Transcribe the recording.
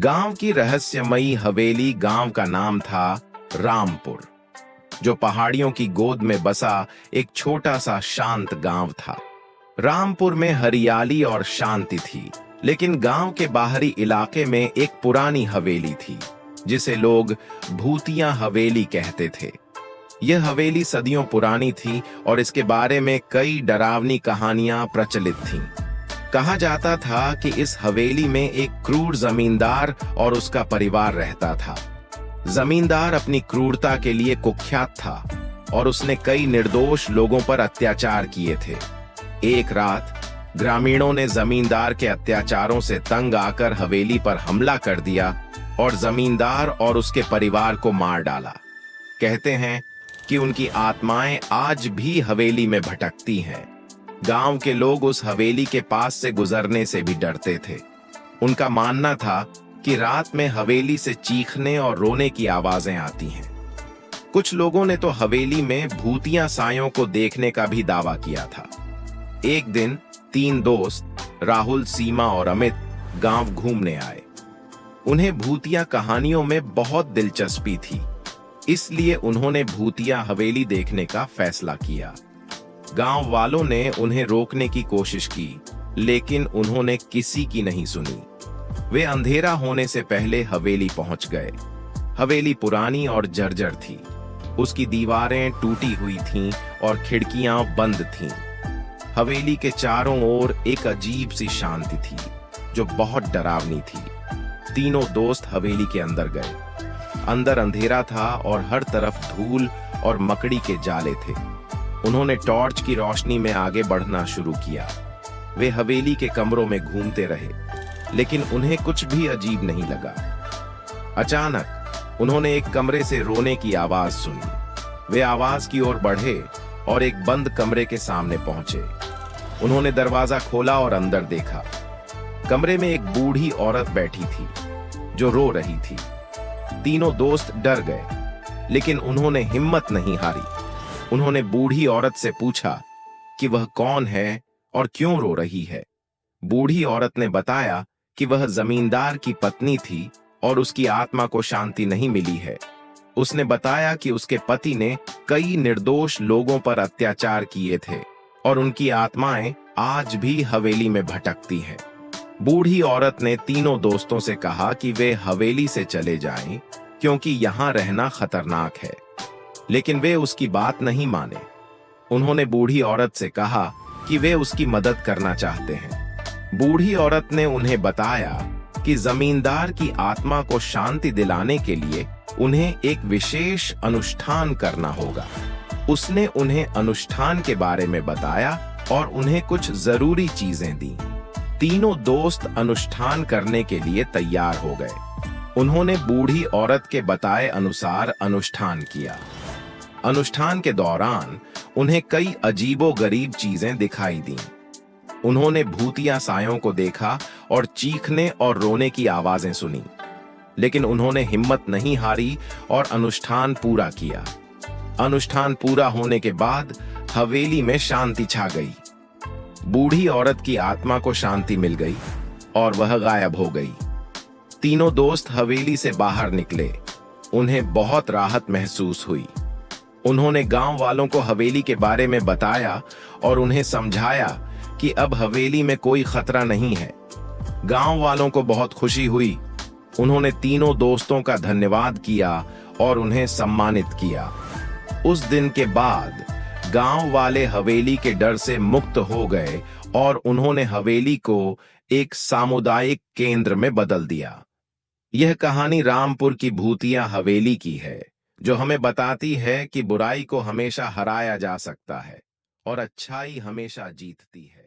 गांव की रहस्यमयी हवेली गांव का नाम था रामपुर, जो पहाड़ियों की गोद में बसा एक छोटा सा शांत गांव था। रामपुर में हरियाली और शांति थी, लेकिन गांव के बाहरी इलाके में एक पुरानी हवेली थी जिसे लोग भूतिया हवेली कहते थे। यह हवेली सदियों पुरानी थी और इसके बारे में कई डरावनी कहानियां प्रचलित थीं। कहा जाता था कि इस हवेली में एक क्रूर जमींदार और उसका परिवार रहता था। जमींदार अपनी क्रूरता के लिए कुख्यात था और उसने कई निर्दोष लोगों पर अत्याचार किए थे। एक रात ग्रामीणों ने जमींदार के अत्याचारों से तंग आकर हवेली पर हमला कर दिया और जमींदार और उसके परिवार को मार डाला। कहते हैं कि उनकी आत्माएं आज भी हवेली में भटकती हैं। गांव के लोग उस हवेली के पास से गुजरने से भी डरते थे। उनका मानना था कि रात में हवेली से चीखने और रोने की आवाजें आती हैं। कुछ लोगों ने तो हवेली में भूतिया सायों को देखने का भी दावा किया था। एक दिन 3 दोस्त राहुल, सीमा और अमित गांव घूमने आए। उन्हें भूतिया कहानियों में बहुत दिलचस्पी थी, इसलिए उन्होंने भूतिया हवेली देखने का फैसला किया। गांव वालों ने उन्हें रोकने की कोशिश की, लेकिन उन्होंने किसी की नहीं सुनी। वे अंधेरा होने से पहले हवेली पहुंच गए। हवेली पुरानी और जर्जर थी। उसकी दीवारें टूटी हुई थीं और खिड़कियां बंद थीं। हवेली के चारों ओर एक अजीब सी शांति थी जो बहुत डरावनी थी। तीनों दोस्त हवेली के अंदर गए। अंदर अंधेरा था और हर तरफ धूल और मकड़ी के जाले थे। उन्होंने टॉर्च की रोशनी में आगे बढ़ना शुरू किया। वे हवेली के कमरों में घूमते रहे, लेकिन उन्हें कुछ भी अजीब नहीं लगा। अचानक उन्होंने एक कमरे से रोने की आवाज सुनी। वे आवाज की ओर बढ़े और एक बंद कमरे के सामने पहुंचे। उन्होंने दरवाजा खोला और अंदर देखा। कमरे में एक बूढ़ी औरत बैठी थी जो रो रही थी। तीनों दोस्त डर गए, लेकिन उन्होंने हिम्मत नहीं हारी। उन्होंने बूढ़ी औरत से पूछा कि वह कौन है और क्यों रो रही है। बूढ़ी औरत ने बताया कि वह जमींदार की पत्नी थी और उसकी आत्मा को शांति नहीं मिली है। उसने बताया कि उसके पति ने कई निर्दोष लोगों पर अत्याचार किए थे और उनकी आत्माएं आज भी हवेली में भटकती हैं। बूढ़ी औरत ने तीनों दोस्तों से कहा कि वे हवेली से चले जाएं, क्योंकि यहां रहना खतरनाक है, लेकिन वे उसकी बात नहीं माने। उन्होंने बूढ़ी औरत से कहा कि वे उसकी मदद करना चाहते हैं। बूढ़ी औरत ने उन्हें बताया कि जमींदार की आत्मा को शांति दिलाने के लिए उन्हें एक विशेष अनुष्ठान करना होगा। उसने उन्हें अनुष्ठान के बारे में बताया और उन्हें कुछ जरूरी चीजें दी। तीनों दोस्त अनुष्ठान करने के लिए तैयार हो गए। उन्होंने बूढ़ी औरत के बताए अनुसार अनुष्ठान किया। अनुष्ठान के दौरान उन्हें कई अजीबोगरीब चीजें दिखाई दीं। उन्होंने भूतिया सायों को देखा और चीखने और रोने की आवाजें सुनी, लेकिन उन्होंने हिम्मत नहीं हारी और अनुष्ठान पूरा किया। अनुष्ठान पूरा होने के बाद हवेली में शांति छा गई। बूढ़ी औरत की आत्मा को शांति मिल गई और वह गायब हो गई। तीनों दोस्त हवेली से बाहर निकले। उन्हें बहुत राहत महसूस हुई। उन्होंने गांव वालों को हवेली के बारे में बताया और उन्हें समझाया कि अब हवेली में कोई खतरा नहीं है। गांव वालों को बहुत खुशी हुई। उन्होंने तीनों दोस्तों का धन्यवाद किया और उन्हें सम्मानित किया। उस दिन के बाद गांव वाले हवेली के डर से मुक्त हो गए और उन्होंने हवेली को एक सामुदायिक केंद्र में बदल दिया। यह कहानी रामपुर की भूतिया हवेली की है, जो हमें बताती है कि बुराई को हमेशा हराया जा सकता है और अच्छाई हमेशा जीतती है।